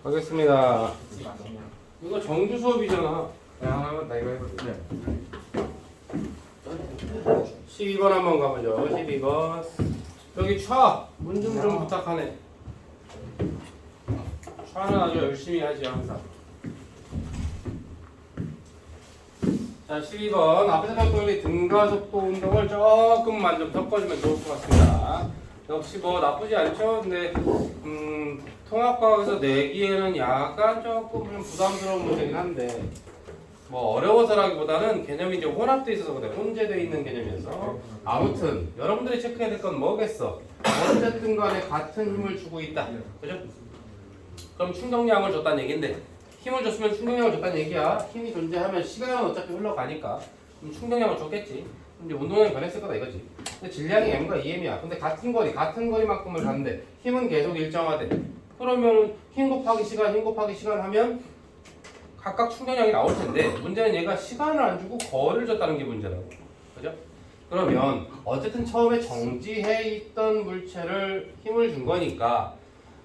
가겠습니다. 이거 정규 수업이잖아. 야, 나 이거 해볼게. 12번 한번 가보죠. 12번. 여기 문 좀 부탁하네. 는 아주 열심히 하지 항상. 자, 12번. 앞에서 배웠던 우리 등가속도 운동을 조금만 좀 섞어주면 좋을 것 같습니다. 역시 뭐 나쁘지 않죠? 근데 통합과학에서 내기에는 약간 조금 좀 부담스러운 문제긴 한데 뭐 어려워서라기보다는 개념이 이제 혼합돼 있어서 그래. 혼재돼 있는 개념이어서 아무튼 여러분들이 체크해야 될 건 뭐겠어? 어쨌든 간에 같은 힘을 주고 있다. 그죠? 그럼 충격량을 줬다는 얘기인데 힘을 줬으면 충격량을 줬다는 얘기야. 힘이 존재하면 시간은 어차피 흘러가니까 그럼 충격량을 줬겠지. 이제 운동량이 변했을 거다 이거지. 근데 질량이 m과 2m이야. 근데 같은 거리만큼을 갔는데 힘은 계속 일정하대. 그러면 힘 곱하기 시간 하면 각각 충격량이 나올 텐데 문제는 얘가 시간을 안 주고 거리를 줬다는 게 문제라고. 그죠? 그러면 어쨌든 처음에 정지해 있던 물체를 힘을 준 거니까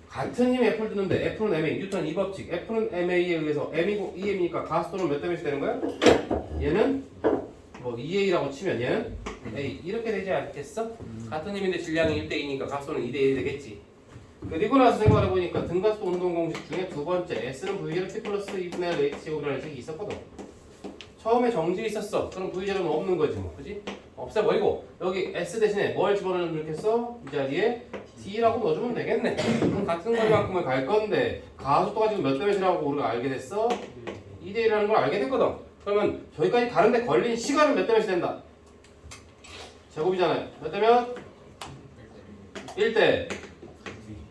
같은 힘에 F를 두는데 F는 ma, 뉴턴 2법칙, F는 ma에 의해서 m이고 2m이니까 가속도는 몇 대 몇이 되는 거야? 얘는 뭐 2a라고 치면 얘는 a 이렇게 되지 않겠어? 같은 힘인데 질량이 1대2니까 가속도는 2대1 되겠지. 그리고 나서 생각해보니까 등가속도 운동 공식 중에 두 번째 S는 V제로 T 플러스 2분의 L HCO라는 식이 있었거든. 처음에 정지 있었어. 그럼 V제로는 없는 거지 뭐. 그지? 없애버리고 여기 S 대신에 뭘 집어넣으면 좋겠어? 이 자리에 D라고 넣어주면 되겠네. 그럼 같은 거리만큼을 갈 건데 가속도가 지금 몇 대 몇이라고 우리가 알게 됐어? 2대1이라는 걸 알게 됐거든. 그러면 저기까지 가는데 걸린 시간은 몇 대 몇이 된다? 제곱이잖아요. 몇 대 몇? 1대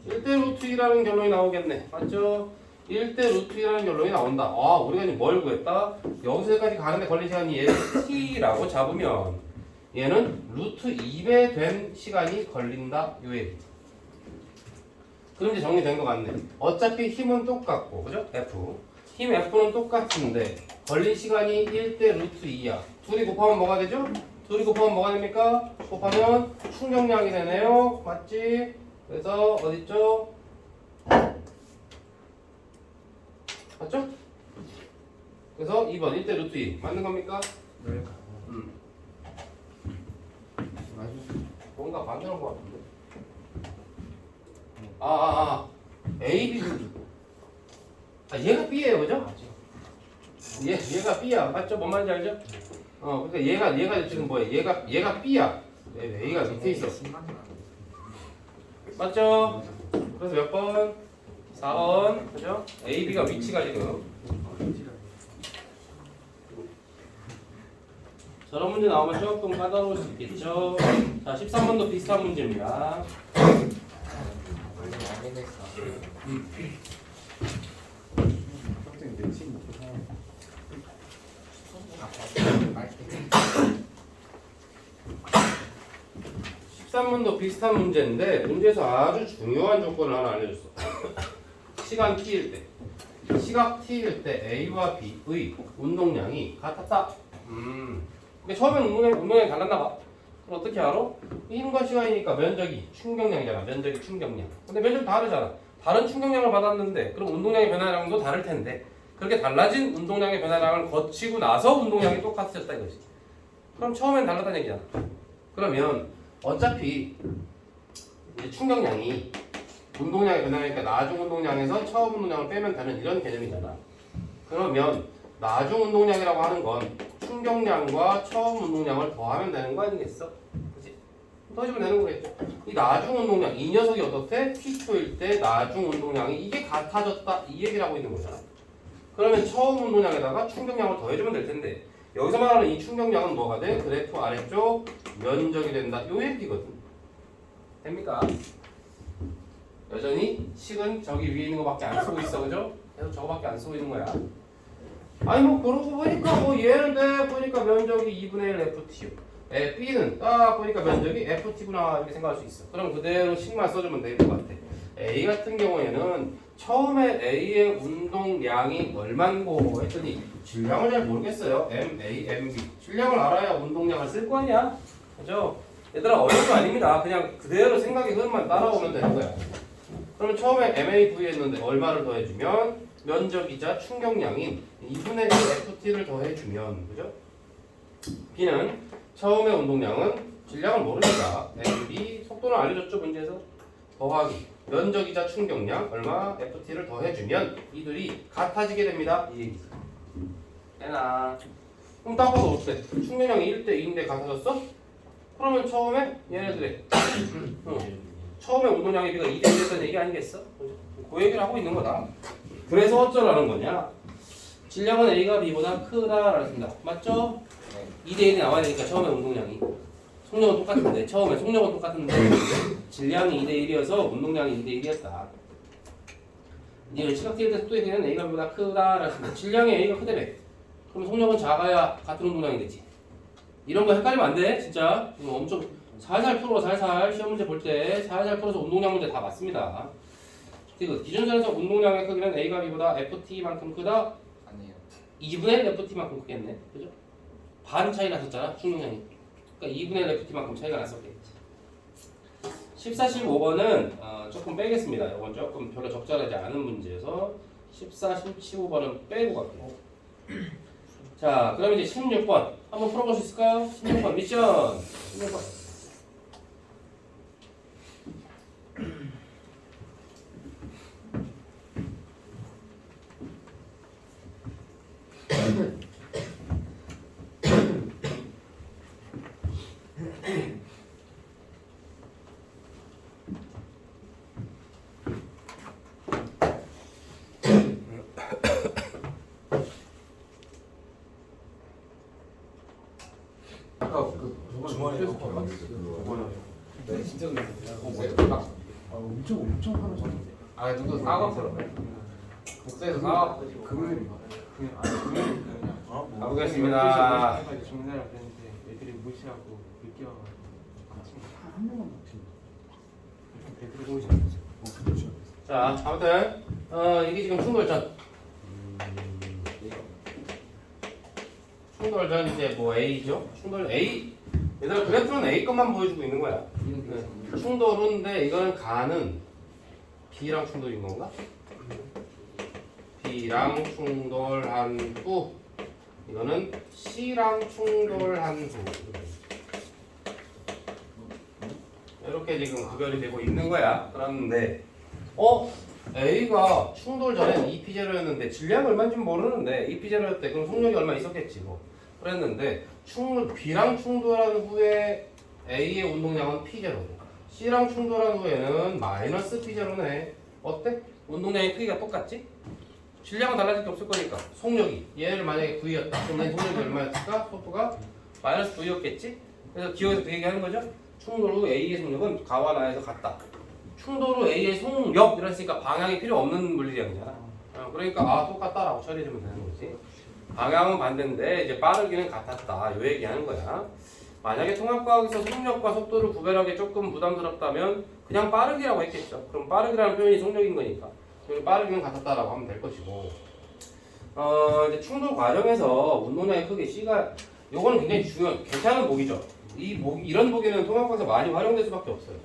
1대 루트 2라는 결론이 나오겠네. 맞죠? 1대 루트 2라는 결론이 나온다. 아, 우리가 이제 뭘 구했다? 여기서까지 가는데 걸린 시간이 얘를 t라고 잡으면 얘는 루트 2배 된 시간이 걸린다. 요 얘기. 그럼 이제 정리된 것 같네. 어차피 힘은 똑같고, 그죠? F. 힘 F는 똑같은데 걸린 시간이 1대 루트 2야. 둘이 곱하면 뭐가 되죠? 둘이 곱하면 뭐가 됩니까? 곱하면 충격량이 되네요. 맞지? 그래서 어딨죠? 맞죠? 그래서 2번 1대 루트 2 맞는 겁니까? 네. 뭔가 만드는 것 같은데. A, B. 얘가 B예요, 그죠? 얘가 B야, 맞죠? 뭔 말인지 알죠? 그러니까 얘가 지금 뭐야? 얘가 B야. A가 밑에 있어. 맞죠? 그래서 몇 번? 4번. 그죠? A, B가 위치가 지금. 저런 문제 나오면 조금 까다로울 수 있겠죠? 자, 13번도 비슷한 문제입니다. 선생님 내 친구. 13번도 비슷한 문제인데 문제에서 아주 중요한 조건을 하나 알려줬어. 시간 t일 때, 시각 t일 때 A와 B의 운동량이 같았다. 근데 처음엔 운동량이 달랐나 봐. 그럼 어떻게 알아? 힘과 시간이니까 면적이 충격량이잖아. 면적이 충격량. 근데 면적이 다르잖아. 다른 충격량을 받았는데 그럼 운동량의 변화량도 다를 텐데 그렇게 달라진 운동량의 변화량을 거치고 나서 운동량이 똑같아졌다 이거지. 그럼 처음엔 달랐다는 얘기잖아. 그러면 어차피 이제 충격량이 운동량의 변화니까 나중 운동량에서 처음 운동량을 빼면 되는 이런 개념이잖아. 그러면 나중 운동량이라고 하는 건 충격량과 처음 운동량을 더하면 되는 거 아니겠어? 그치? 더해주면 되는 거겠죠. 이 나중 운동량, 이 녀석이 어떻대? T2일 때 나중 운동량이 이게 같아졌다 이 얘기를 하고 있는 거잖아. 그러면 처음 운동량에다가 충격량을 더해주면 될 텐데 여기서 말하는 이 충격량은 뭐가 돼? 그래프 아래쪽 면적이 된다. 요 얘기거든. 됩니까? 여전히 식은 저기 위에 있는 거밖에 안 쓰고 있어. 그죠? 계속 저거밖에 안 쓰고 있는 거야. 아니 뭐 그러고 보니까 뭐 얘는 보니까 면적이 2분의 1 FT요. B는 딱 보니까 면적이 FT구나 이렇게 생각할 수 있어. 그럼 그대로 식만 써주면 될 것 같아. A 같은 경우에는 처음에 A의 운동량이 얼만고 했더니 질량을 잘 모르겠어요. MA, MB. 질량을 알아야 운동량을 쓸 거 아니야? 그죠? 얘들아 어려운 거 아닙니다. 그냥 그대로 생각의 흐름만 따라오면 되는 거야. 그러면 처음에 MAV 했는데 얼마를 더해주면 면적이자 충격량인 2분의 1 FT를 더해주면 그죠? B는 처음에 운동량은 질량을 모르니까 A, B 속도는 알려줬죠 문제에서 더하기 면적이자 충격량 얼마 FT를 더해주면 이들이 같아지게 됩니다. 이 얘기죠. 되나? 그럼 딱 봐도 어때? 충격량이 1대 2인데 같아졌어? 그러면 처음에 얘네들의 처음에 운동량의 비가 2대 1이었다는 얘기 아니겠어? 그 얘기를 하고 있는 거다. 그래서 어쩌라는 거냐? 질량은 A가 B보다 크다라고 했습니다. 맞죠? 2대 1이 나와야 되니까 처음에 운동량이 속력은 똑같은데 처음에 속력은 똑같은데 질량이 2대 1이어서 운동량이 2대 1이었다. 이제 시각 뛸 때 속도에 대한 A가 B보다 크다라고 했습니다. 질량이 A가 크다며. 그럼 속력은 작아야 같은 운동량이 되지. 이런 거 헷갈리면 안 돼, 진짜. 이거 엄청 살살 풀어, 살살 시험 문제 볼 때 살살 풀어서 운동량 문제 다 맞습니다. 그리고 기준선에서 운동량의 크기는 A가 B보다 FT만큼 크다. 아니에요. 2분의 1 FT만큼 크겠네, 그죠? 반 차이 났었잖아, 충격량이. 그러니까 2분의 1 FT만큼 차이가 났었겠지. 14, 15번은 조금 빼겠습니다. 이건 조금 별로 적절하지 않은 문제여서 14, 15번은 빼고 갈게요. 자, 그럼 이제 16번 한번 풀어볼 수 있을까요? 16번 미션. 16번. 주머니에서 네, 진짜 그랬어요. 엄청 화나셨는데. 아, 누구 싸갖고 복사해서 싸갖고 금요일인가? 가보겠습니다. 중간에 그랬는데 애들이 무시하고 늦게 와가지고 한 명만 맞힌. 애들이 무시하고. 자, 아무튼 이게 지금 충돌전. 충돌전 이제 뭐 A죠? 충돌 A. 얘들아 그래프는 A 것만 보여주고 있는 거야. 충돌인데 이거는 가는 B랑 충돌인 건가? B랑 충돌한 후 이거는 C랑 충돌한 후 이렇게 지금 구별이 되고 있는 거야. 그런데 A가 충돌 전에는 EP0였는데 질량이 얼마인지 모르는데 EP0였대. 그럼 속력이 얼마 있었겠지 뭐. 그랬는데 B랑 충돌한 후에 A의 운동량은 P0고 C랑 충돌한 후에는 마이너스 P0네. 어때? 운동량의 크기가 똑같지? 질량은 달라질 게 없을 거니까 속력이 얘를 만약에 V였다 그러면 속력이 얼마였을까? 속도가 마이너스 V였겠지? 그래서 기억에서 그 얘기하는 거죠? 충돌 후 A의 속력은 가와 나에서 같다. 충돌 후 A의 속력 이랬으니까 방향이 필요 없는 물리량이잖아. 그러니까 똑같다라고 처리해주면 되는 거지. 방향은 반대인데 이제 빠르기는 같았다. 요 얘기하는 거야. 만약에 통합과학에서 속력과 속도를 구별하기 조금 부담스럽다면 그냥 빠르기라고 했겠죠. 그럼 빠르기라는 표현이 속력인 거니까 그리고 빠르기는 같았다라고 하면 될 것이고 이제 충돌 과정에서 운동량의 크기 C가 요거는 굉장히 중요한 괜찮은 보기죠. 이런 보기는 통합과학에서 많이 활용될 수밖에 없어요.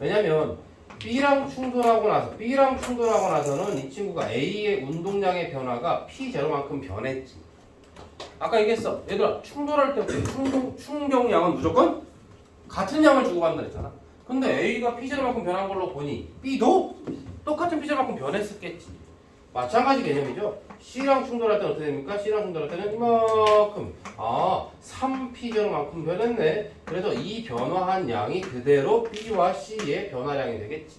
왜냐면 B랑 충돌하고 나서는 이 친구가 A의 운동량의 변화가 P0만큼 변했지. 아까 얘기했어. 얘들아 충돌할 때 충격량은 무조건 같은 양을 주고받는다 했잖아. 근데 A가 P0만큼 변한 걸로 보니 B도 똑같은 P0만큼 변했었겠지. 마찬가지 개념이죠. C랑 충돌할 때는 어떻게 됩니까? C랑 충돌할 때는 이만큼 3P0만큼 변했네. 그래서 이 변화한 양이 그대로 B와 C의 변화량이 되겠지.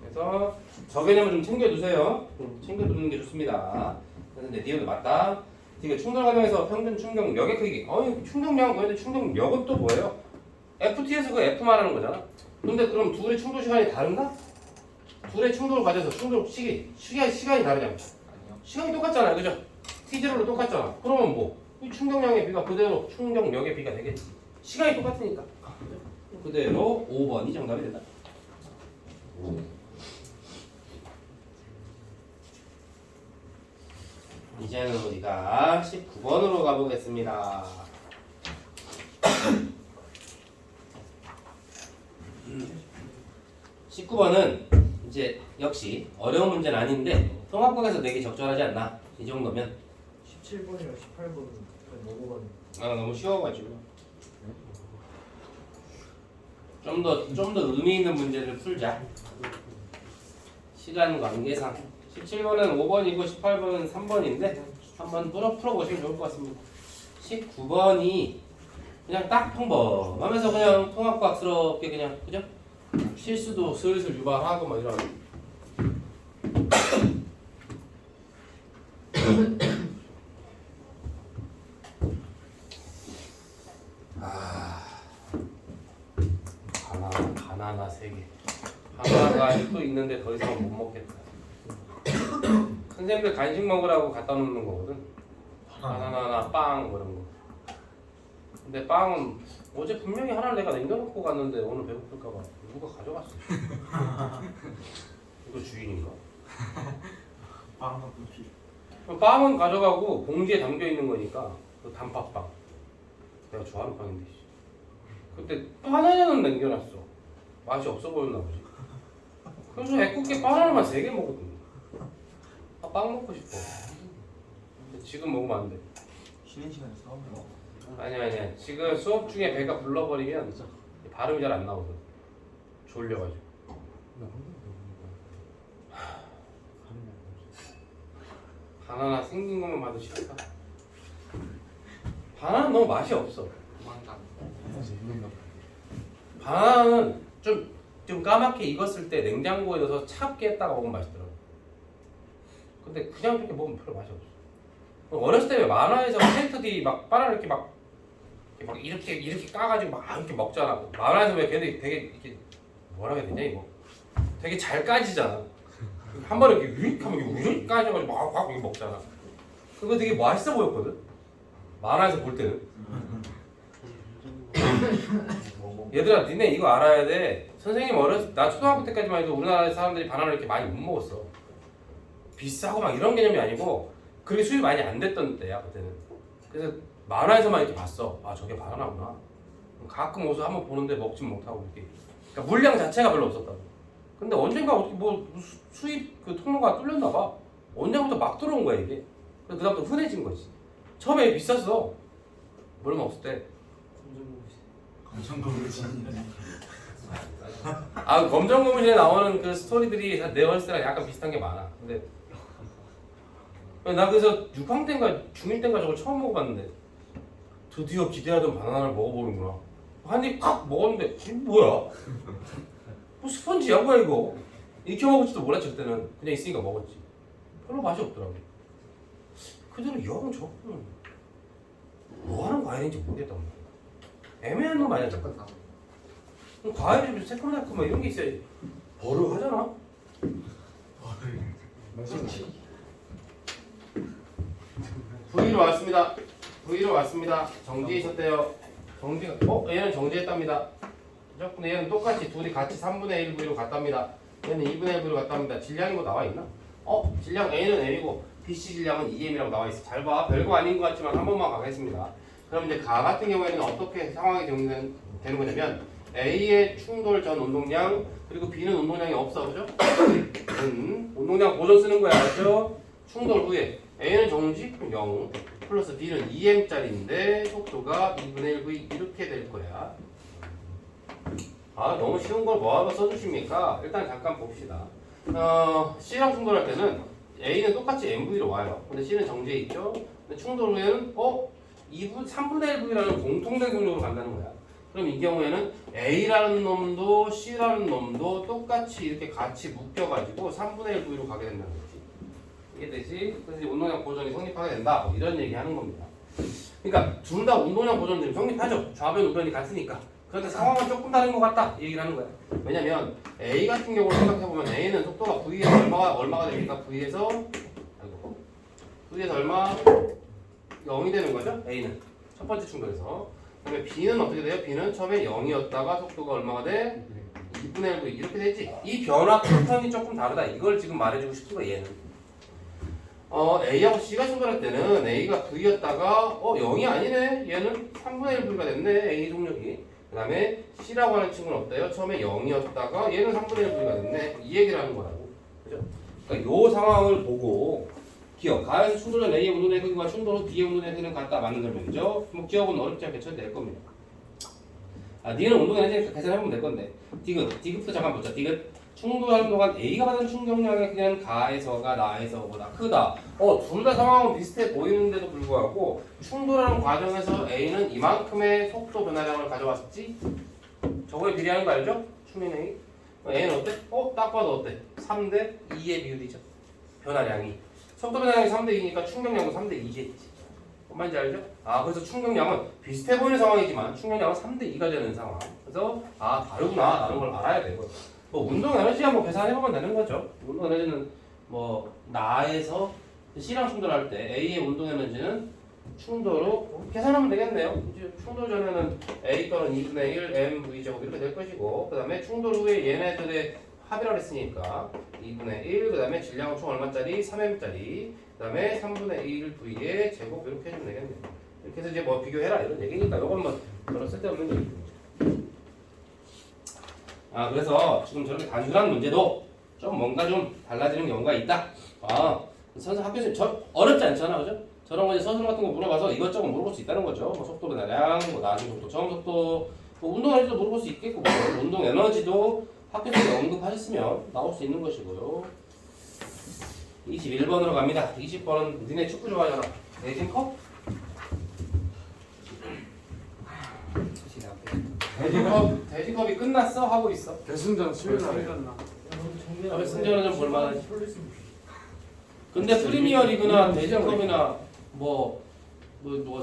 그래서 저 개념을 좀 챙겨두세요. 챙겨두는 게 좋습니다. 그래서 이제 니은도 맞다. 이게 충돌 과정에서 평균 충격력의 크기. 충격량은 뭐였는데 충격력은 또 뭐예요? FT에서 그 F 말하는 거잖아. 근데 그럼 둘의 충돌 시간이 다른가? 둘의 충돌 과정에서 충돌 시간이 다르잖아. 시간이 똑같잖아요, 그죠? T0로 똑같잖아. 그러면 뭐? 이 충격량의 비가 그대로 충격력의 비가 되겠지. 시간이 똑같으니까. 그대로 5번이 정답이 된다. 이제는 우리가 19번으로 가보겠습니다. 19번은 이제 역시 어려운 문제는 아닌데 통합각에서 내기 적절하지 않나? 이 정도면 17번이랑 18번은 넘어가는. 너무 쉬워가지고 좀 더 의미 있는 문제를 풀자. 시간 관계상 17번은 5번이고 18번은 3번인데 한번 풀어보시면 좋을 것 같습니다. 19번이 그냥 딱 평범하면서 그냥 통합과학스럽게 그냥 그죠? 실수도 슬슬 유발하고 막 이런. 바나나 3개. 바나나가 아직도 있는데 더 이상 못 먹겠다. 선생님들 간식 먹으라고 갖다 놓는 거거든. 바나나나 빵 뭐 이런 거. 근데 빵은 어제 분명히 하나를 내가 남겨놓고 갔는데 오늘 배고플까봐 누가 가져갔어. 이거 주인인가? 빵 갖고 피. 그럼 빵은 가져가고 봉지에 담겨 있는 거니까 그 단팥빵. 내가 좋아하는 빵인데. 그때 바나나는 남겨놨어. 맛이 없어 보였나 보지. 그래서 애꿎게 바나나만 3개 먹었거든. 빵 먹고 싶어. 근데 지금 먹으면 안 돼. 쉬는 시간에 싸우면 먹어. 아니야. 지금 수업 중에 배가 불러버리면 발음이 잘 안 나오거든. 졸려가지고. 바나나 생긴 것만 봐도 싫다. 바나나 너무 맛이 없어. 바나나는 좀 까맣게 익었을 때 냉장고에 넣어서 차갑게 했다가 먹으면 맛있더라고. 근데 그냥 그렇게 먹으면 별로 맛이 없어. 어렸을 때 왜 만화에서 캐릭터들이 막 바나나 이렇게 까가지고 막 이렇게 먹잖아. 만화에서 왜 걔네들이 되게 이렇게 뭐라 해야 되냐 이거. 되게 잘 까지잖아. 한 번에 이렇게 휙 하면 이렇게 까져가지고 막 이렇게 먹잖아. 그거 되게 맛있어 보였거든. 만화에서 볼 때는. 얘들아 니네 이거 알아야 돼. 선생님 나 초등학교 때까지만 해도 우리나라 사람들이 바나나를 이렇게 많이 못 먹었어. 비싸고 막 이런 개념이 아니고 그렇게 수입이 많이 안 됐던 때야 그때는. 그래서 만화에서만 이렇게 봤어. 아 저게 바나나구나. 가끔 어디서 한번 보는데 먹진 못하고 이렇게. 그러니까 물량 자체가 별로 없었다고. 근데 언젠가 어떻게 뭐 수입 그 통로가 뚫렸나 봐. 언제부터 막 들어온 거야 이게. 그래서 그다음부터 흔해진 거지. 처음에 비쌌어. 물론 없을 때. 검정고무신에 나오는 그 스토리들이 내 어렸을 때랑 약간 비슷한 게 많아. 근데 나 그래서 6학년 때인가 중1 때인가 저걸 처음 먹어봤는데 드디어 기대하던 바나나를 먹어보는구나. 한 입 팍 먹었는데 이게 뭐야? 뭐 스펀지야 뭐야 이거? 익혀 먹을지도 몰랐지 그때는. 그냥 있으니까 먹었지. 별로 맛이 없더라고. 그대로 영 저거는 뭐 하는 과일인지 모르겠단 말이야. 애매한 놈 아니야 잠깐. 과일이 좀 새콤달콤 막 이런 게 있어야지. 버릇하잖아. V로 왔습니다. 정지했었대요. 얘는 정지했답니다. 그죠? 근데 얘는 똑같이 둘이 같이 3분의 1 V로 갔답니다. 얘는 2분의 1 V로 갔답니다. 질량이 뭐 나와 있나? 질량 A는 M이고 BC 질량은 2M이라고 나와 있어. 잘 봐. 별거 아닌 것 같지만 한 번만 가겠습니다. 그럼 이제 가 같은 경우에는 어떻게 상황이 되는 거냐면 A의 충돌 전 운동량 그리고 B는 운동량이 없어 그죠? 운동량 보존 쓰는 거야 알죠? 충돌 후에 A는 정지 0 플러스 B는 2m짜리인데 속도가 2분의 1V 이렇게 될 거야. 너무 쉬운 걸 뭐하러 써주십니까? 일단 잠깐 봅시다. C랑 충돌할 때는 A는 똑같이 MV로 와요. 근데 C는 정지해 있죠? 근데 충돌 후에는 3분의 1V라는 공통된 속력으로 간다는 거야. 그럼 이 경우에는 A라는 놈도 C라는 놈도 똑같이 이렇게 같이 묶여가지고 3분의 1V로 가게 된다는 거지. 이해되지? 그래서 운동량 보존이 성립하게 된다. 뭐 이런 얘기 하는 겁니다. 그러니까 둘 다 운동량 보존이 좀 성립하죠. 좌변 우변이 같으니까. 그런데 상황은 조금 다른 것 같다. 이 얘기를 하는 거야. 왜냐면 A 같은 경우를 생각해보면 A는 속도가 V에서 얼마가 됩니까? V에서 얼마? 0이 되는 거죠? A는 첫 번째 충돌에서. 그 다음에 B는 어떻게 돼요? B는 처음에 0이었다가 속도가 얼마가 돼? 2분의 1 이렇게 되지? 이 변화 패턴이 조금 다르다. 이걸 지금 말해주고 싶은 거야 얘는. A하고 C가 충돌할 때는 A가 V였다가 0이 아니네. 얘는 3분의 1V가 됐네. A 속력이. 그 다음에 C라고 하는 친구는 어때요? 처음에 0이었다가 얘는 3분의 1 V가 됐네. 이 얘기를 하는 거라고. 그죠? 그러니까 요 상황을 보고 기억, 가에서 충돌된 A의 운동의 크기와 충돌 후 B의 운동의 크기는 같다. 맞는 설명이죠. 뭐 기억은 어렵지 않게 쳐도 될 겁니다. 아, D는 운동의 에너지 계산해보면 될 건데 D급부터 잠깐 보자. D급 충돌하는 동안 A가 받은 충격량의 크기는 가에서가 나에서보다 크다. 둘 다 상황은 비슷해 보이는데도 불구하고 충돌하는 과정에서 A는 이만큼의 속도 변화량을 가져왔지? 저거에 비례하는 거 알죠? 충인 A. A는 어때? 딱 봐도 어때? 3대 2의 비율이죠. 변화량이. 속도 변화량이 3대 2니까 충격량도 3대 2겠지. 뭔 말인지 알죠? 그래서 충격량은 비슷해 보이는 상황이지만 충격량은 3대 2가 되는 상황. 그래서 다르구나 라는 걸 알아야 되고, 뭐 운동 에너지야 뭐 계산해보면 되는 거죠. 운동 에너지는 뭐 나에서 C랑 충돌할 때 A의 운동 에너지는 충돌로 계산하면 되겠네요. 이제 충돌 전에는 A 또는 2분의 1 mv 제곱 이렇게 될 것이고, 그 다음에 충돌 후에 얘네들의 합이라고 했으니까 2분의 1, 그 다음에 질량은 총 얼마짜리? 3m짜리, 그 다음에 3분의 1 v의 제곱 이렇게 해주면 되겠네요. 이렇게 해서 이제 뭐 비교해라 이런 얘기니까 이건 뭐 별로 쓸데없는 얘기입니다. 그래서 지금 저렇게 단순한 문제도 좀 뭔가 좀 달라지는 경우가 있다. 선생 학교에서 어렵지 않잖아, 그죠? 저런 거 이제 서술 같은 거 물어봐서 이것저것 물어볼 수 있다는 거죠. 뭐 속도 변화량, 뭐 나중 속도, 처음 속도, 뭐 운동 에너지도 물어볼 수 있겠고, 뭐 운동 에너지도 학교에서 언급하셨으면 나올 수 있는 것이고요. 21번으로 갑니다. 20번은 니네 축구 좋아하잖아. 대진컵? 대진컵이 끝났어? 하고 있어. 결승전 수요일 날에 결승전은 좀 볼만하지. 근데 프리미어 리그나 대진컵이나 뭐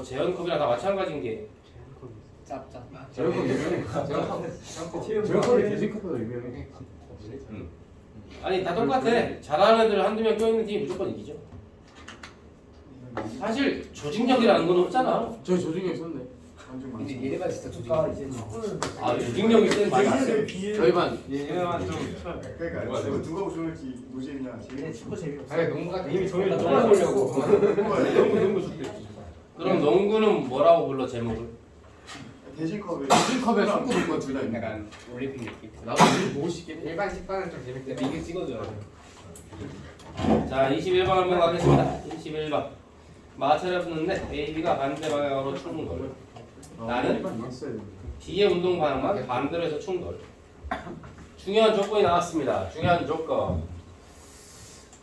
제연컵이나 다 마찬가지인 게 짭짭. 제일컵이 대진컵보다 유명해. 아니 다 똑같아. 잘하는 애들 한두 명 껴있는 팀이 무조건 이기죠. 사실 조직력이라는 건 없잖아. 저희 조중에 있었네. 완전 많죠. 근데 얘네가 진짜 조직이 이제 축구는 조직력이 센 많이 있어요. 저희 반 얘네만 좀 그러니까 누가 우승할지 노잼이야. 얘네 축구 재미없어. 아니 농구가 이미 정해졌다. 떠나보려고. 농구 좋대. 그럼 농구는 뭐라고 불러 제목을? 대신컵에 대진컵에 축구 농구가 둘 다 있네. 약간 올림픽 느낌. 나도 이거 보고 싶긴 해. 일반 식반은 좀 재밌대. 미리 찍어줘. 자 21번 한번 가겠습니다. 21번 마찰을 붙는데 A, B가 반대 방향으로 충돌. 나는 D의 운동 방향만 반대로 해서 충돌. 중요한 조건이 나왔습니다. 중요한 조건.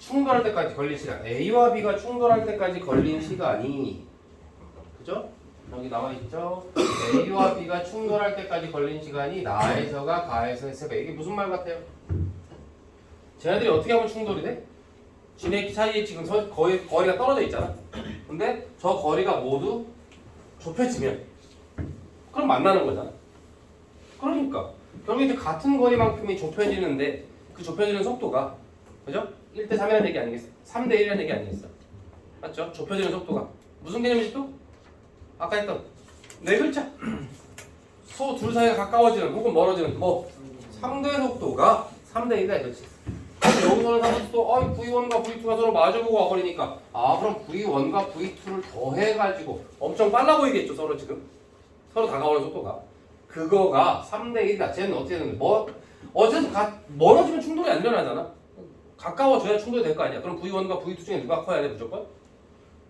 충돌할 때까지 걸린 시간. A와 B가 충돌할 때까지 걸린 시간이, 그죠? 여기 나와 있죠? A와 B가 충돌할 때까지 걸린 시간이 나에서가 가에서 했으니까 이게 무슨 말 같아요? 쟤네들이 어떻게 하면 충돌이 돼? 지네 사이에 지금 거리가 떨어져 있잖아. 근데 저 거리가 모두 좁혀지면 그럼 만나는 거잖아. 그러니까 결국 이제 같은 거리만큼이 좁혀지는데 그 좁혀지는 속도가, 그죠? 1대 3이라는 얘기 아니겠어? 3대 1이라는 얘기 아니겠어? 맞죠? 좁혀지는 속도가 무슨 개념이지 또? 아까 했던 네 글자. 소 둘 사이가 가까워지는 혹은 멀어지는 뭐 3대 속도가 3대 1이다 이거지. 여기서는 상속도 V1과 V2가 서로 마주보고 와버리니까 그럼 V1과 V2를 더해가지고 엄청 빨라 보이겠죠. 서로 지금 서로 다가오는 속도가 그거가 3대 1이다. 쟤는 어떻게 되는 거야? 어쨌든 멀어지면 충돌이 안 일어나잖아. 가까워져야 충돌이 될 거 아니야. 그럼 V1과 V2 중에 누가 커야 돼 무조건?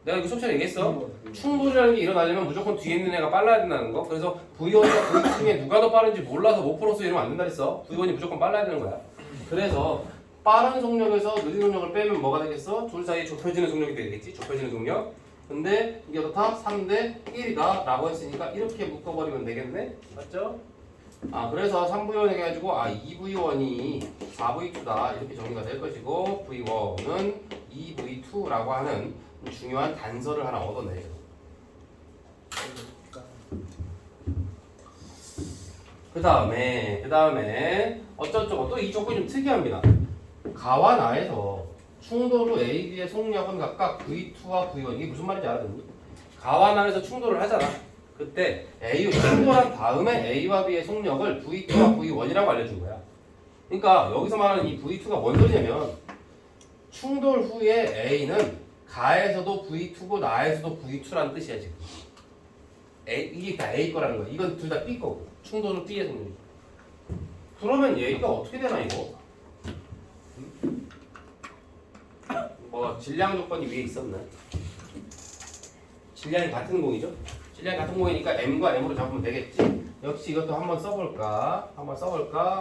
내가 이거 수업 시간에 얘기했어. 충돌이라는 게 일어나려면 무조건 뒤에 있는 애가 빨라야 된다는 거. 그래서 V1과 V2 중에 누가 더 빠른지 몰라서 못 풀어서 이러면 안 된다 그랬어. V1이 무조건 빨라야 되는 거야. 그래서 빠른 속력에서 느린 속력을 빼면 뭐가 되겠어? 둘 사이에 좁혀지는 속력이 되겠지? 좁혀지는 속력. 근데 이게 어떻다? 3대 1이다 라고 했으니까 이렇게 묶어버리면 되겠네? 맞죠? 그래서 3V1 해가지고 2V1이 4V2다 이렇게 정리가 될 것이고 V1은 2V2라고 하는 중요한 단서를 하나 얻어내죠. 그 다음에 어쩌고 또 이 조건이 좀 특이합니다. 가와 나에서 충돌 후 A, B의 속력은 각각 V2와 V1. 이게 무슨 말인지 알아듣니? 가와 나에서 충돌을 하잖아. 그때 충돌한 다음에 A와 B의 속력을 V2와 V1이라고 알려준 거야. 그러니까 여기서 말하는 이 V2가 뭔 소리냐면 충돌 후에 A는 가에서도 V2고 나에서도 V2라는 뜻이야 지금. 이게 다 A 거라는 거야. 이건 둘 다 B 거고. 충돌은 B의 성질이지. 그러면 얘가 어떻게 되나 이거? 뭐 질량 조건이 위에 있었나? 질량이 같은 공이죠? 질량이 같은 공이니까 M과 M으로 잡으면 되겠지? 역시 이것도 한번 써볼까?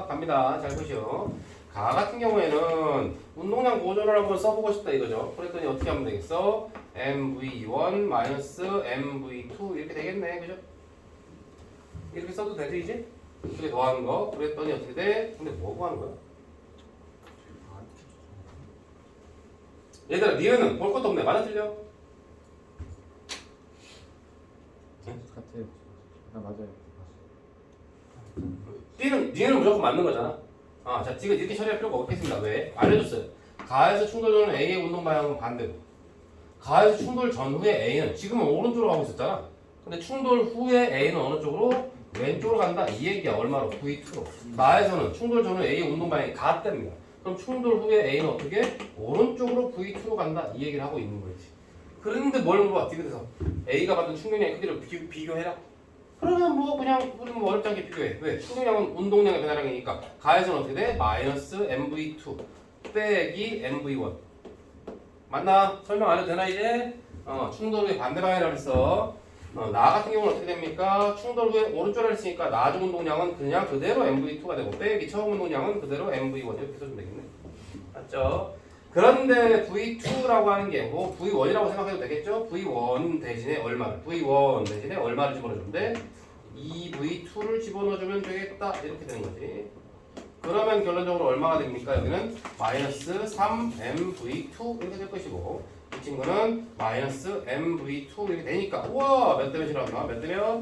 갑니다. 잘 보시오. 가 같은 경우에는 운동량 고전을 한번 써보고 싶다 이거죠. 그랬더니 어떻게 하면 되겠어? MV1 마이너스 MV2 이렇게 되겠네. 그죠? 이렇게 써도 되죠 이제? 이렇게 더하는 거. 그랬더니 어떻게 돼? 근데 뭐 구하는 거야? 얘들아 니은은 볼 것도 없네. 맞아 틀려? 같아요. 맞아요. 니는 무조건 맞는 거잖아. 자 지금 이렇게 처리할 필요가 없겠습니다. 왜? 알려줬어요. 가에서 충돌 전은 A의 운동 방향은 반대고 가에서 충돌 전후에 A는 지금은 오른쪽으로 가고 있었잖아. 근데 충돌 후에 A는 어느 쪽으로? 왼쪽으로 간다. 이 얘기야. 얼마로? V2로. 가에서는 충돌 전후 A의 운동 방향이 같답니다. 그럼 충돌 후에 A는 어떻게? 오른쪽으로 V2로 간다. 이 얘기를 하고 있는 거지. 그런데 뭘 물어봐? 디귿에서 A가 받은 충격량의 크기를 비교해라. 그러면 뭐 그냥 우리 뭐 어렵지 않게 비교해. 왜? 충격량은 운동량의 변화량이니까 가에서는 어떻게 돼? 마이너스 MV2 빼기 MV1 맞나? 설명 안 해도 되나 이제? 충돌 후에 반대 방향이라고 했어. 나 같은 경우는 어떻게 됩니까? 충돌 후에 오른쪽으로 했으니까 나중 운동량은 그냥 그대로 MV2가 되고 빼기 처음 운동량은 그대로 MV1 이렇게 써주면 되겠네. 맞죠? 그런데 V2라고 하는 게 뭐 V1이라고 생각해도 되겠죠? V1 대신에 얼마를? V1 대신에 얼마를 집어넣어주면 돼? 2V2를 집어넣어주면 되겠다. 이렇게 되는 거지. 그러면 결론적으로 얼마가 됩니까? 여기는 마이너스 3MV2 이렇게 될 것이고 이 친구는 마이너스 MV2 이렇게 되니까 우와 몇 대 몇이 나오나? 몇 대 몇?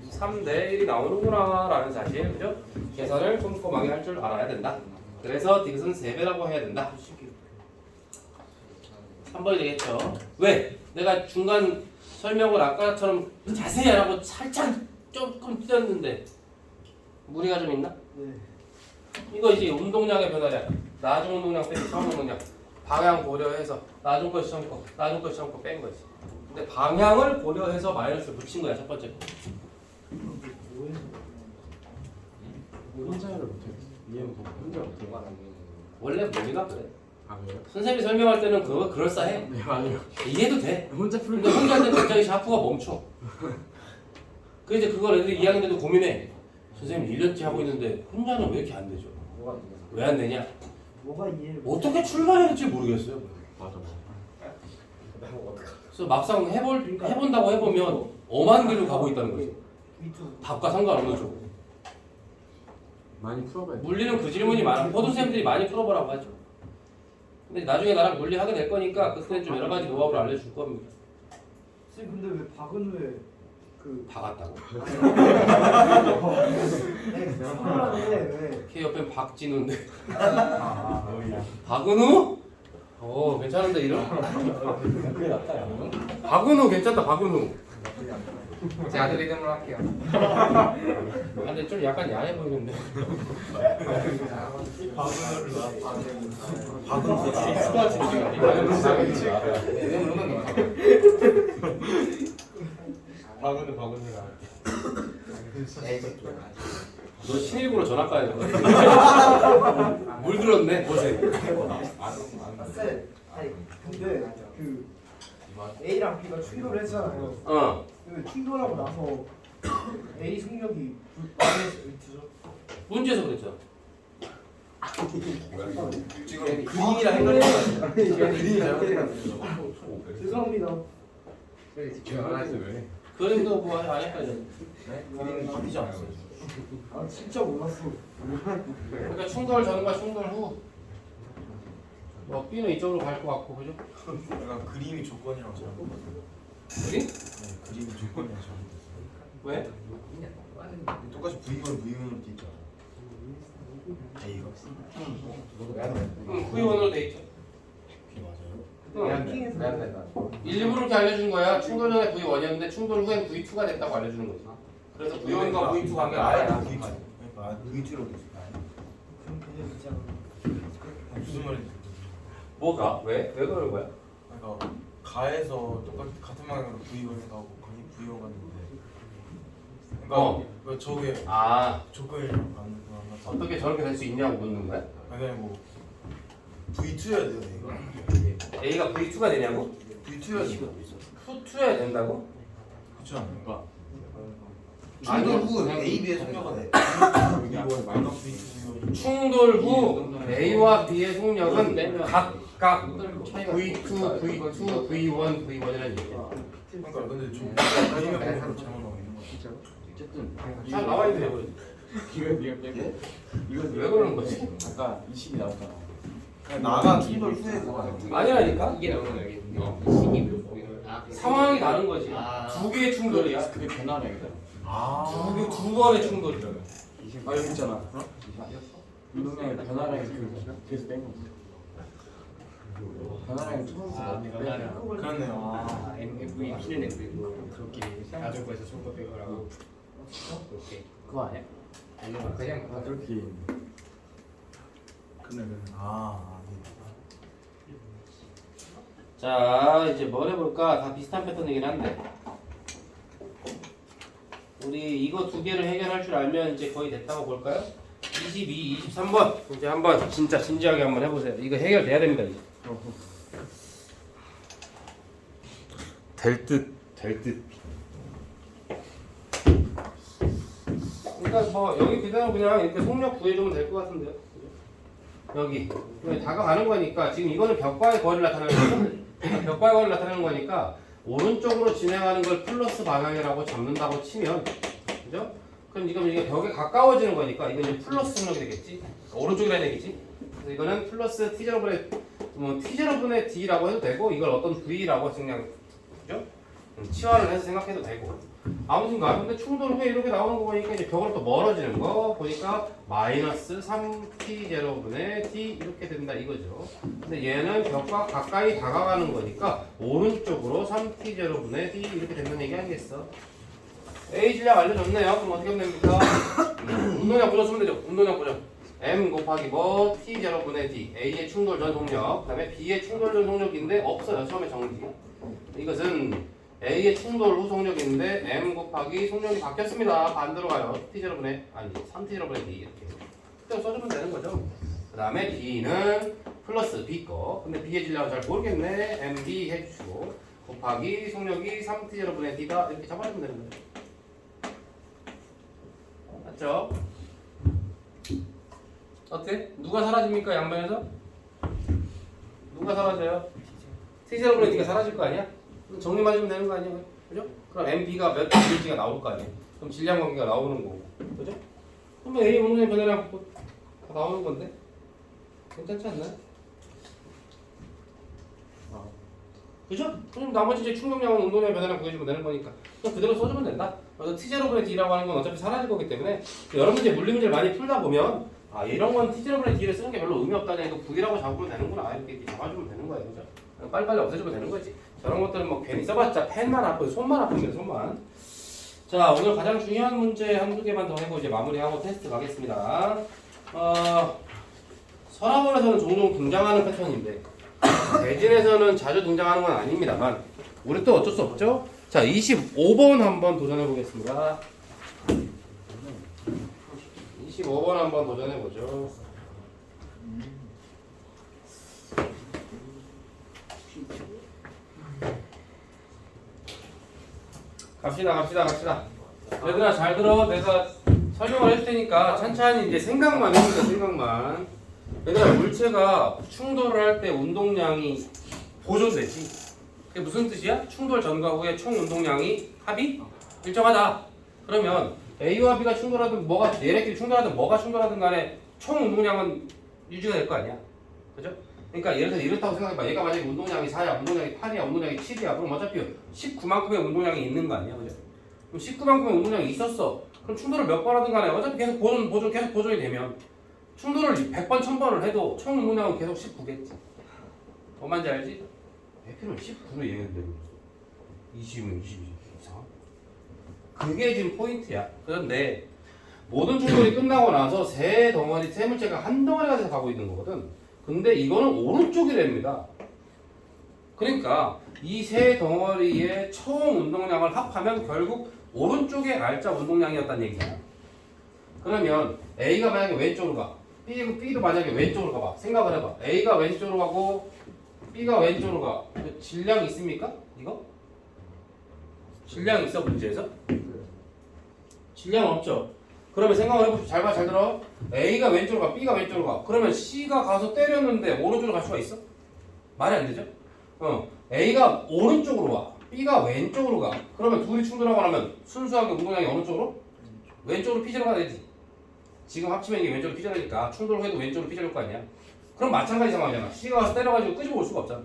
3대 1이 나오는구나 라는 사실 그죠? 계산을 꼼꼼하게 할 줄 알아야 된다. 그래서 디귿은 3배라고 해야 된다. 3번이 되겠죠. 왜? 내가 중간 설명을 아까처럼 자세히 안 하고 살짝 조금 띄었는데 무리가 좀 있나? 네. 이거 이제 운동량의 변화량 나중 운동량 빼기 처음 운동량 방향 고려해서 나중 거 시험 거 나중 거 시험 거 뺀 거지. 근데 방향을 고려해서 마이너스를 붙인 거야 첫 번째 거. 혼자를 못해요. 이해는 혼자 못해요. 원래 머리가 그래. 아 그래요? 선생님이 설명할 때는 그거 그럴싸해. 네 맞아요. 이해도 돼. 혼자 풀. 근데 혼자 할 때 갑자기 샤프가 멈춰. 그 이제 그걸 애들이 2학년 때도 고민해. 선생님 1년째 하고 있는데 혼자는 왜 이렇게 안 되죠? 왜 안 되냐? 뭐가 이해를 어떻게 출발해야 될지 모르겠어요. 맞아. 그래서 막상 해본다고 해보면 엄한 길로 가고 있다는 거지. 답과 상관없는 쪽으로. 많이 풀어봐야 돼. 물리는 그 질문이 많아. 모든 선생님들이 많이 풀어보라고 하죠. 근데 나중에 나랑 물리 하게 될 거니까 그때는 좀 여러 가지 노하우를 알려줄 겁니다. 선생님 근데 왜 박은우에 그 박았다고. 선물하는데 왜 걔 옆엔 박진우인데. 박은우? 괜찮은데 이름? 그게 낫다. 박은우 괜찮다. 박은우. 제 아들 이름으로 할게요. 근데 좀 약간 야해 보이는데. 박은우 박은우가 너 신일부로 전학 가야 돼. 물 들었네. 보세. 쌤 아니 근데 그 A랑 B가 충돌을 했잖아요. 근데 충돌하고 나서 A 승력이 마이너스 문제에서 그랬죠. 지금 그림이랑 헷갈리는 그림이 죄송합니다. 그림도 뭐 안 헷갈려. 그림은 바뀌지 않았어요. 아 진짜 몰랐어. 그러니까 충돌 전과 충돌 후. 뭐 B는 이쪽으로 갈 것 같고 그죠? 약간 그림이 조건이라고 생각해요. 그림? 네, 그림이 조건이라고 생각해요. 왜? 똑같이 V1, V1으로 돼 있잖아. A가. 응, V1으로 돼 있죠. 그게 맞아요? 일부러 이렇게 알려준 거야. 충돌 전에 V1이었는데 충돌 후엔 V2가 됐다고 알려주는 거지. 그래서 V1과 V2 관계가 아예 안 V2. 그러니까 V2로 돼 있어요. 그런 개념 있잖아. 무슨 말인지. 뭐가? 왜? 왜 그런 거야? 그러니까 가에서 똑같이 같은 방향으로 V1 가고 거기 V1 갔는데 그러니까 저게 아, 조건이랑 안 어떻게 저렇게 될 수 있냐고 묻는 거야? 아니 뭐 V2여야 돼요 이거. A가 V2가 되냐고? V2여야 돼. V2여야 된다고? 그렇지 않아요? 아니, 충돌 후 A, B의 속력가 돼. 충돌 후 A와 B의 속력은 각각 V2, V2, V1, V1이라는 얘기야. 그러니까 근데 좀 아니면 잘못 나오고 있는 거야. 잘 나와 있네 요 이거 왜 그러는 거지? 아까 20이 나왔잖아. 그냥 나가 충돌 후에 그거 아니라니까? 이게 나오는 여기 상황이 다른 거지. 두 개의 충돌이야. 그게 변화량이다 두 번의 충돌이야. 아 여기 있잖아. 운동량의 변화량이 그래서 뺀 거지. 변화량이 처음부터 나왔는데 그렇네요. MVP는 MV고 그렇게 자전거에서 손꼽 빼거라고 그렇게 그거 아니야? 아니면 그냥 그렇게 그러네. 아. 자, 이제 뭘 해볼까? 다 비슷한 패턴이긴 한데 우리 이거 두 개를 해결할 줄 알면 이제 거의 됐다고 볼까요? 22, 23번 이제 한번 진짜 진지하게 한번 해보세요. 이거 해결돼야 됩니다 이제. 될 듯. 그러니까 뭐 여기 그대로 그냥 이렇게 속력 구해주면 될 것 같은데요. 여기 다가가는 거니까 지금 이거는 벽과의 거리를 나타내는 거죠. 벽과의 거리를 나타내는 거니까 오른쪽으로 진행하는 걸 플러스 방향이라고 잡는다고 치면, 그죠? 그럼 지금 이게 벽에 가까워지는 거니까 이건 이제 플러스 속력이 되겠지. 오른쪽이라 해야 되겠지. 그래서 이거는 플러스 t0분의 t0분의 d라고 해도 되고 이걸 어떤 v라고 그냥, 그죠? 치환을 해서 생각해도 되고. 아무튼가 근데 충돌 후에 이렇게 나오는 거 보니까 이제 벽으로 또 멀어지는 거 보니까 마이너스 3t0분의 d 이렇게 된다 이거죠. 근데 얘는 벽과 가까이 다가가는 거니까 오른쪽으로 3t0분의 d 이렇게 된다는 얘기 아니겠어? A 질량 알려줬네요. 그럼 어떻게 하면 됩니까? 운동량 보조 쓰면 되죠. 운동량 보조. m 곱하기 뭐 t0분의 d A의 충돌 전 속력 그 다음에 B의 충돌 전 속력인데 없어요. 처음에 정지. 이것은 A의 충돌 후 속력인데 m 곱하기 속력이 바뀌었습니다. 반대로 가요. t0분의 아니 3t0분의 d 이렇게 그냥 써주면 되는 거죠. 그 다음에 B는 플러스 B 거 근데 B의 질량은 잘 모르겠네. mb 해주시고 곱하기 속력이 3t0분의 d다 이렇게 잡아주면 되는 거예요. 맞죠? 어때? 누가 사라집니까? 양변에서? 누가 사라져요? t0분의 d가 사라질 거 아니야? 정리만 해주면 되는 거 아니에요? 그죠? 그럼 MB가 몇 B일지가 나올 거 아니에요? 그럼 질량 관계가 나오는 거고. 그죠? 그러면 A 운동량 변화량 다 나오는 건데? 괜찮지 않나요? 그죠? 그럼 나머지 이제 충격량은 운동량 변화량 구해주면 되는 거니까 그냥 그대로 써주면 된다. 그래서 T0분의 D라고 하는 건 어차피 사라질 거기 때문에 여러분들 물리 문제를 많이 풀다 보면 아 이런 건 T0분의 D를 쓰는 게 별로 의미 없다냐 이거 V라고 잡으면 되는구나 이렇게 잡아주면 되는 거예요. 그죠? 빨리빨리 없애주면 되는 거지. 저런 것들은 뭐 괜히 써봤자 펜만 아프고 손만 아프면 손만. 자 오늘 가장 중요한 문제 한두 개만 더 해고 이제 마무리하고 테스트 가겠습니다. 서랍원에서는 종종 등장하는 패턴인데 대진에서는 자주 등장하는 건 아닙니다만 우리 또 어쩔 수 없죠. 자 25번 한번 도전해 보겠습니다. 25번 한번 도전해 보죠. 갑시다. 얘들아 잘 들어. 내가 설명을 해줄 테니까 천천히 이제 생각만 해보자. 생각만. 얘들아 물체가 충돌을 할 때 운동량이 보존되지. 그게 무슨 뜻이야? 충돌 전과 후에 총 운동량이 합이 일정하다. 그러면 A와 B가 충돌하든 얘네끼리 충돌하든 뭐가 충돌하든 간에 총 운동량은 유지가 될 거 아니야. 그죠? 그러니까 예를 들어 이렇다고 생각해봐. 얘가 만약에 운동량이 4야, 운동량이 8이야, 운동량이 7이야. 그럼 어차피 19만큼의 운동량이 있는 거 아니야, 그죠? 그럼 19만큼의 운동량이 있었어. 그럼 충돌을 몇 번 하든 간에 어차피 계속 계속 보존이 되면 충돌을 100번, 1000번을 해도 총 운동량은 계속 19겠지. 뭔지 알지? 100kg는 19로 얘기했는데 20은 22 이상. 그게 지금 포인트야. 그런데 모든 충돌이 끝나고 나서 세 물체가 한 덩어리가 돼서 가고 있는 거거든. 근데 이거는 오른쪽이랍니다. 그러니까 이 세 덩어리의 총 운동량을 합하면 결국 오른쪽에 R자 운동량이었다는 얘기잖아. 그러면 A가 만약에 왼쪽으로 가, B도 만약에 왼쪽으로 가봐. 생각을 해봐. A가 왼쪽으로 가고 B가 왼쪽으로 가. 질량 있습니까? 이거? 질량 있어 문제에서? 질량 없죠. 그러면 생각을 해보시죠. 잘 봐, 잘 들어. A가 왼쪽으로 가, B가 왼쪽으로 가. 그러면 C가 가서 때렸는데 오른쪽으로 갈 수가 있어? 말이 안 되죠? A가 오른쪽으로 와, B가 왼쪽으로 가. 그러면 둘이 충돌하고 나면 순수하게 운동량이 어느 쪽으로? 왼쪽으로 피자로 가야 되지. 지금 합치면 이게 왼쪽으로 피자니까 충돌해도 왼쪽으로 피자일 거 아니야. 그럼 마찬가지 상황이잖아. C가 가서 때려가지고 끄집어 올 수가 없잖아.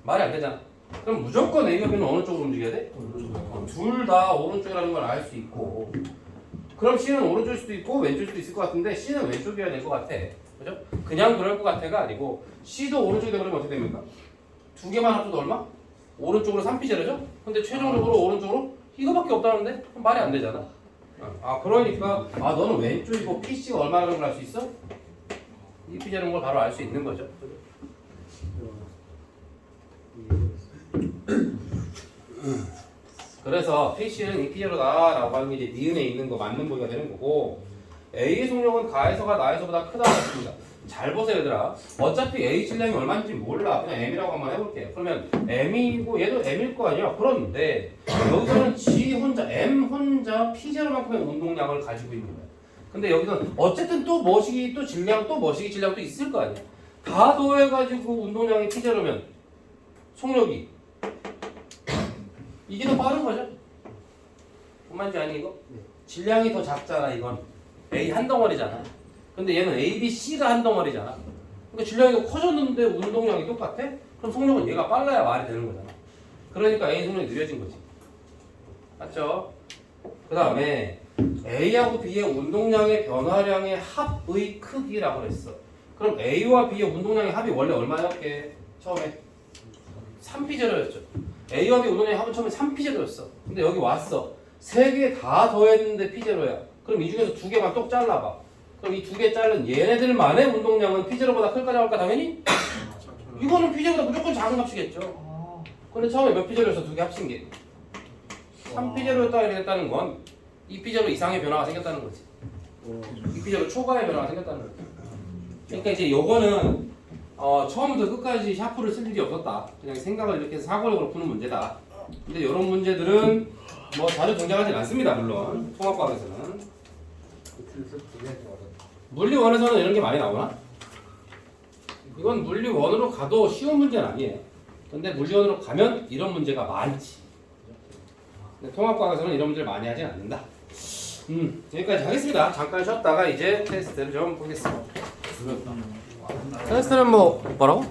말이 안 되잖아. 그럼 무조건 A가 B는 어느 쪽으로 움직여야 돼? 둘 다 오른쪽이라는 걸 알 수 있고. 그럼 C는 오른쪽일 수도 있고 왼쪽일 수도 있을 것 같은데 C는 왼쪽이어야 될 것 같아. 그죠? 그냥 그럴 것 같아가 아니고 C도 오른쪽이다 그러면 어떻게 됩니까? 두 개만 합쳐도 얼마? 오른쪽으로 3피제로죠? 근데 최종적으로 오른쪽으로 이거밖에 없다는데? 그럼 말이 안 되잖아. 아 그러니까 너는 왼쪽이고 PC가 얼마라는 걸 알 수 있어? 이 피제라는 걸 바로 알 수 있는 거죠. 그래서 PC는 이 피제로다라고 하는 게 이제 니은에 있는 거 맞는 보기가 되는 거고 A의 속력은 가에서가 나에서보다 크다고 했습니다. 잘 보세요 얘들아. 어차피 A 질량이 얼마인지 몰라. 그냥 M이라고 한번 해볼게요. 그러면 M이고 얘도 M일 거 아니야. 그런데 여기서는 G 혼자 M 혼자 P0만큼의 운동량을 가지고 있는 거야. 근데 여기서는 어쨌든 또 머시기 또 질량 또 머시기 질량 또 있을 거 아니야. 다 더해가지고 운동량이 P0면 속력이 이게 더 빠른 거죠. 뭔 말인지 아니 이거? 질량이 더 작잖아 이건. A 한 덩어리잖아. 근데 얘는 A, B, C가 한 덩어리잖아. 그러니까 질량이 커졌는데 운동량이 똑같아? 그럼 속력은 얘가 빨라야 말이 되는 거잖아. 그러니까 A 속력이 느려진 거지. 맞죠? 그 다음에 A하고 B의 운동량의 변화량의 합의 크기라고 그랬어. 그럼 A와 B의 운동량의 합이 원래 얼마였게? 처음에 3P0였죠. A와 B 운동량의 합은 처음에 3P0였어. 근데 여기 왔어. 세 개 다 더했는데 P0야. 그럼 이 중에서 두 개만 똑 잘라봐. 그럼 이 두 개 자른 얘네들만의 운동량은 P0보다 클까 작을까? 당연히? 이거는 P0보다 무조건 작은 값이겠죠. 근데 처음에 몇 P0였어? 두 개 합친 게 3P0였다 이랬다는 건 이 P0 이상의 변화가 생겼다는 거지. 이 P0 초과의 변화가 생겼다는 거지. 그러니까 이제 요거는 처음부터 끝까지 샤프를 쓸 일이 없었다. 그냥 생각을 이렇게 해서 사고력으로 푸는 문제다. 근데 이런 문제들은 뭐 자주 등장하진 않습니다. 물론 통합과학에서는. 물리 1에서는 이런 게 많이 나오나? 이건 물리 1으로 가도 쉬운 문제는 아니에요. 근데 물리 1으로 가면 이런 문제가 많지. 근데 통합과학에서는 이런 문제를 많이 하진 않는다. 여기까지 하겠습니다. 잠깐 쉬었다가 이제 테스트를 좀 보겠습니다. 테스트는 뭐라고?